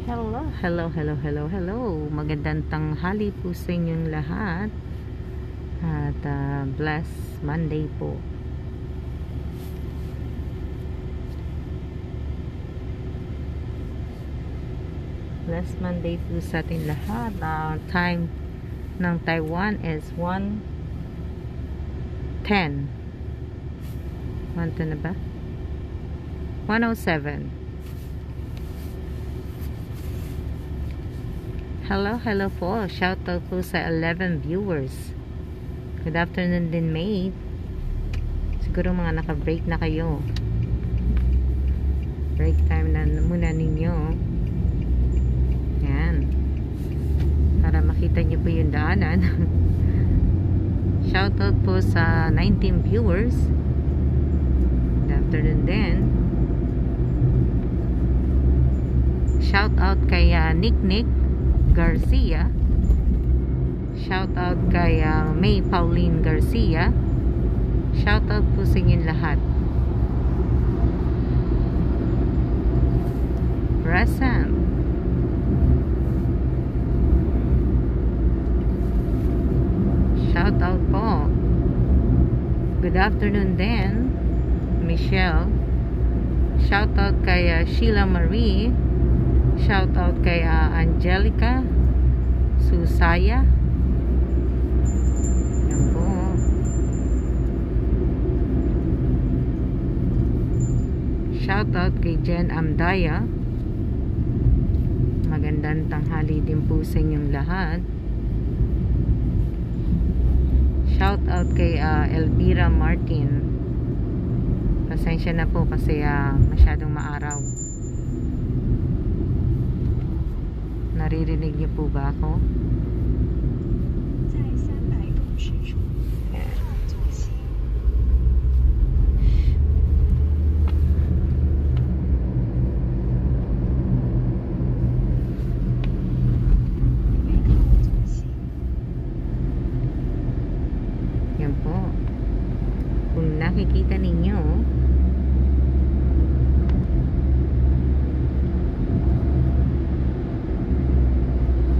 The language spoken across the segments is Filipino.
Hello, hello, hello, hello, hello. Magandang tanghali po sa inyong lahat. At bless Monday po. Bless Monday po sa ating lahat. Time ng Taiwan is 1:10. 1:10 na ba? 1:07. Hello, hello po. Shoutout po sa 11 viewers. Good afternoon din, mate. Siguro mga naka-break na kayo. Break time na muna ninyo. Yan. Para makita nyo po yung daanan. Shoutout po sa 19 viewers. Good afternoon din. Shoutout kay Nick Garcia. Shout out kay May Pauline Garcia. Shout out po sa inyong lahat. Present. Shout out po. Good afternoon din, Michelle. Shout out kay Sheila Marie. Shout out kay Angelica Susaya. Yan po. Shout out kay Jen Amdaya. Magandang tanghali din po sa inyong lahat. Shout out kay Elvira Martin. Pasensya na po kasi masyadong maaraw. Naririnig niyo po ba ako? Yan po. Kung nakikita ninyo,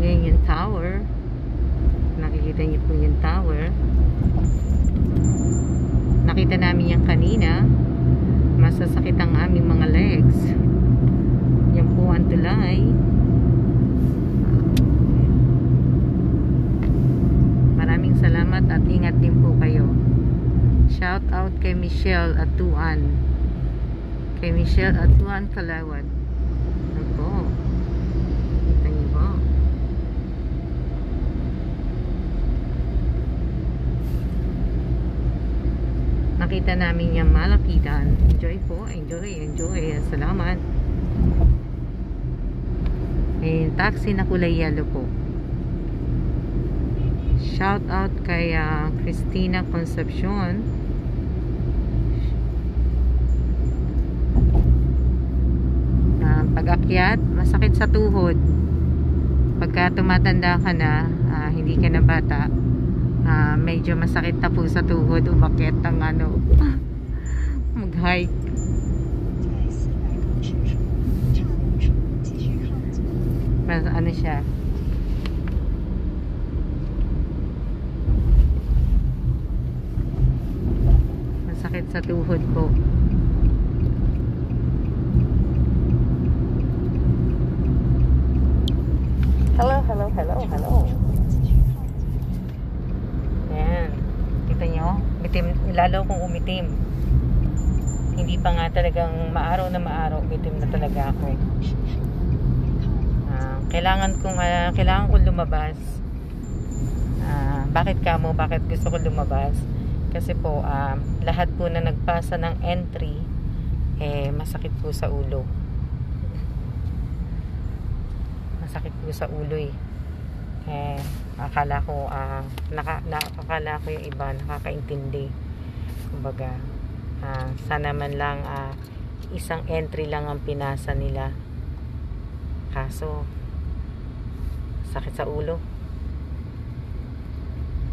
yung tower, nakikita niyo po yung tower. Nakita namin yan kanina. Masasakit ang aming mga legs. Yan po ang tulay. Maraming salamat at ingat din po kayo. Shout out kay Michelle Atuan, kay Michelle Atuan Kalawad. Yan po. Kita niyo po. Nakita namin yung malapitan. Enjoy po. Enjoy. Salamat. May taxi na kulay yellow po. Shout out kay Christina Concepcion. Pag-akyat, masakit sa tuhod. Pagka tumatanda ka na, hindi ka na bata, medyo masakit na po sa tuhod, umakyat ang mag-hike. Ano siya, masakit sa tuhod po. Hello. Ayan. Kita nyo? Bitim, lalo kung umitim. Hindi pa nga talagang maaraw na maaraw. Bitim na talaga ako. Kailangan kong lumabas. Bakit kamo? Bakit gusto ko lumabas? Kasi po, lahat po na nagpasa ng entry, masakit po sa ulo. Masakit po sa ulo eh. Akala ko yung iba nakakaintindi. Kumbaga, sana man lang isang entry lang ang pinasa nila. Kaso sakit sa ulo.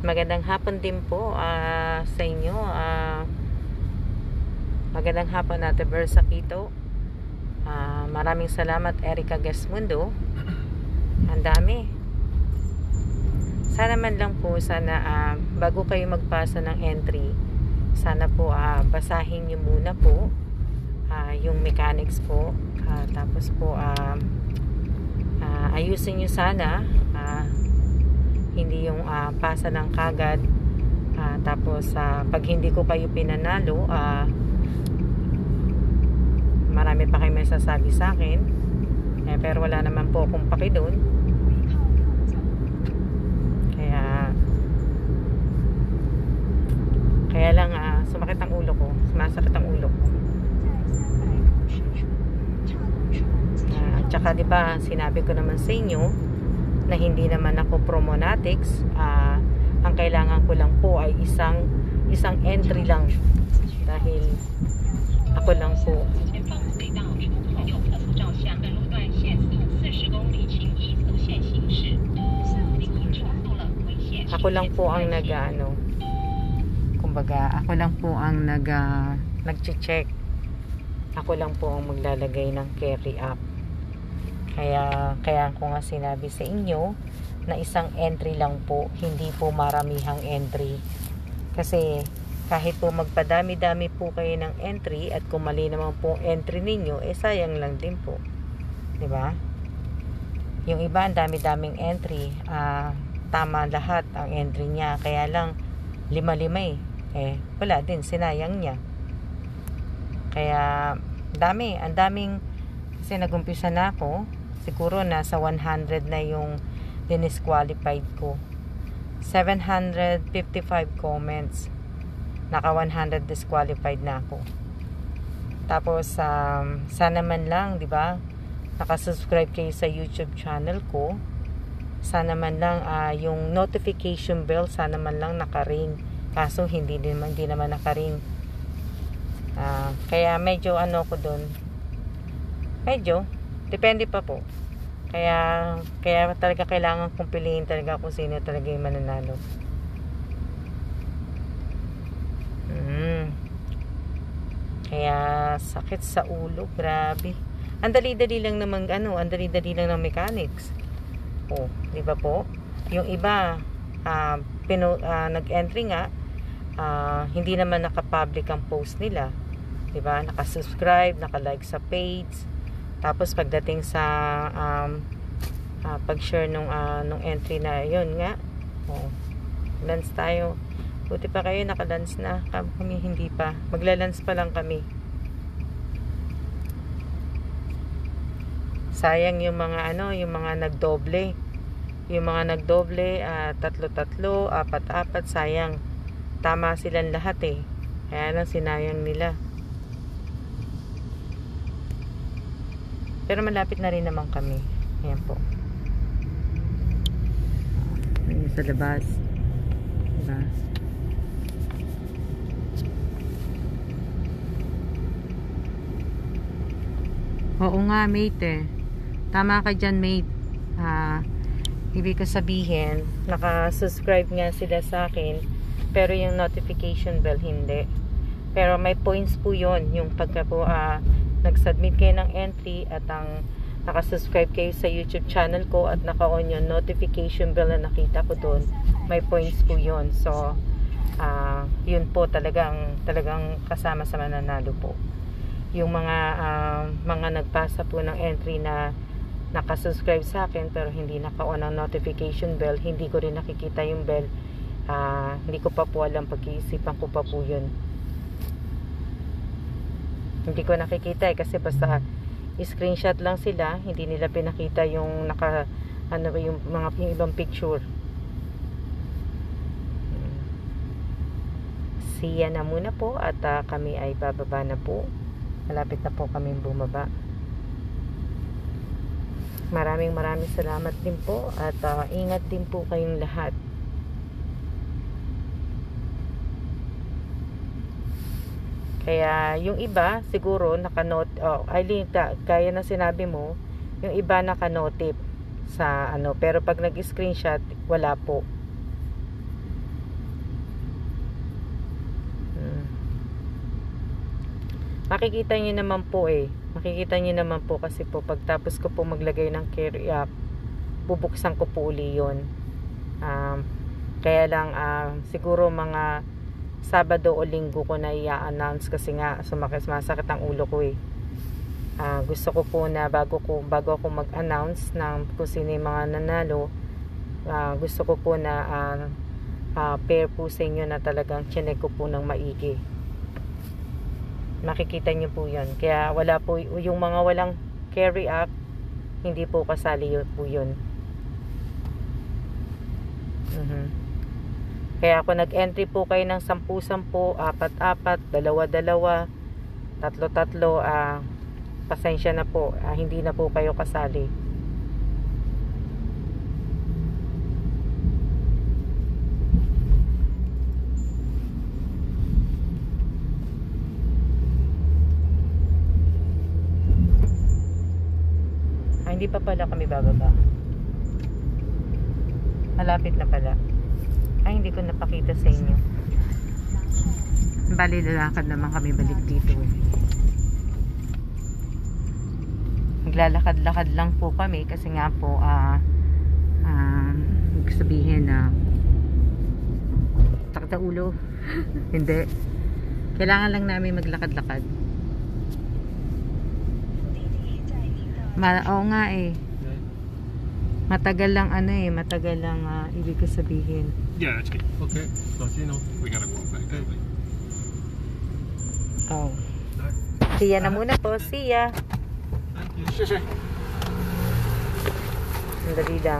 Magandang hapon din po sa inyo. Magandang hapon Ate Bersa Quito. Maraming salamat, Erica Gesmundo. Ang dami. Sana man lang po, bago kayo magpasa ng entry, sana po basahin nyo muna po yung mechanics po. Tapos po ayusin nyo sana, hindi yung pasa ng kagad. Tapos pag hindi ko kayo pinanalo, marami pa kayo may sasabi sa akin, pero wala naman po akong paki doon. Kaya lang sumakit ang ulo ko, sumasakit ang ulo ko. At saka diba sinabi ko naman sa inyo na hindi naman ako promonatics. Ang kailangan ko lang po ay isang entry lang, dahil ako lang po ang kumbaga ako lang po ang nag-check. Ako lang po ang maglalagay ng carry up. Kaya ko nga sinabi sa inyo na isang entry lang po, hindi po maramihang entry. Kasi kahit po magpadami-dami po kayo ng entry at kung mali naman po entry ninyo, sayang lang din po. 'Di ba? Yung iba ang dami-daming entry, tama lahat ang entry niya, kaya lang lima-lima wala din, sinayang niya. Kaya ang daming, kasi nagumpisa na ako, siguro nasa 100 na yung dinisqualified ko. 755 comments, naka 100 disqualified na ako. Tapos sana man lang, di ba, nakasubscribe kayo sa YouTube channel ko. Sana man lang yung notification bell, sana man lang naka-ring. Kaso hindi naman naka-ring. Kaya medyo ko doon. Medyo depende pa po. Kaya talaga kailangan kong piliin talaga kung sino talaga yung mananalo. Kaya sakit sa ulo, grabe. Ang dali-dali lang naman ang dali-dali lang ng mechanics. Di ba po? Yung iba nag-entry nga, hindi naman naka-public ang post nila. Di ba? Naka-subscribe, naka-like sa page. Tapos pagdating sa pag-share nung entry na yun nga, lance tayo. Buti pa kayo naka-lance na, kami hindi pa. Magla-lance pa lang kami. Sayang yung mga yung mga nagdoble. Yung mga nagdoble, 3-3, 4-4, sayang. Tama silang lahat Kaya lang sinayang nila. Pero malapit na rin naman kami. Ayan po. Ayan sa labas. Diba? Oo nga, mate Tama ka dyan, mate. Ibig ko sabihin, naka-subscribe nga sila sa akin, pero yung notification bell hindi. Pero may points po yon, yung pagka po nag-submit kayo ng entry at ang naka-subscribe kayo sa YouTube channel ko at naka-on yung notification bell na nakita ko doon, may points po yon. So yun po talagang kasama sa mananalo po. Yung mga nagpasa po ng entry na nakasubscribe sa akin pero hindi naka-on ang notification bell, hindi ko rin nakikita yung bell, hindi ko pa po alam, pag-iisipan ko pa po yun. Hindi ko nakikita kasi basta screenshot lang sila, hindi nila pinakita yung yung ibang picture. Siya na muna po at kami ay bababa na po. Malapit na po kami bumaba. Maraming salamat din po at ingat din po kayong lahat. Kaya yung iba siguro naka-note, Aileen, kaya na sinabi mo, yung iba naka-notif sa pero pag nag-screenshot wala po. Makikita niyo naman po Makikita nyo naman po kasi po pagtapos ko po maglagay ng carry up, bubuksan ko po uli yun. Kaya lang siguro mga Sabado o Linggo ko na i-announce kasi nga sumasakit ang ulo ko eh. Gusto ko po na bago ako mag-announce ng kung sino yung mga nanalo, gusto ko po na pair po sa inyo na talagang chinek ko po ng maigi. Makikita nyo po yun. Kaya wala po yung mga walang carry up, hindi po kasali po yun. Kaya ako nag-entry po kayo ng 10-10, 4-4, 2-2, 3-3, pasensya na po, hindi na po kayo kasali. Hindi pa pala kami bababa. Malapit na pala. Hindi ko napakita sa inyo. Bali, lalakad naman kami balik dito. Naglalakad-lakad lang po kami kasi nga po sabihin na sakit ang ulo. Hindi. Kailangan lang namin maglakad-lakad. Oo nga eh. Matagal lang matagal lang ibig ko sabihin. Yeah, that's good. Okay, so you know, we gotta walk back that way. Oh. See ya na muna po. See ya. Thank you. Sandali lang.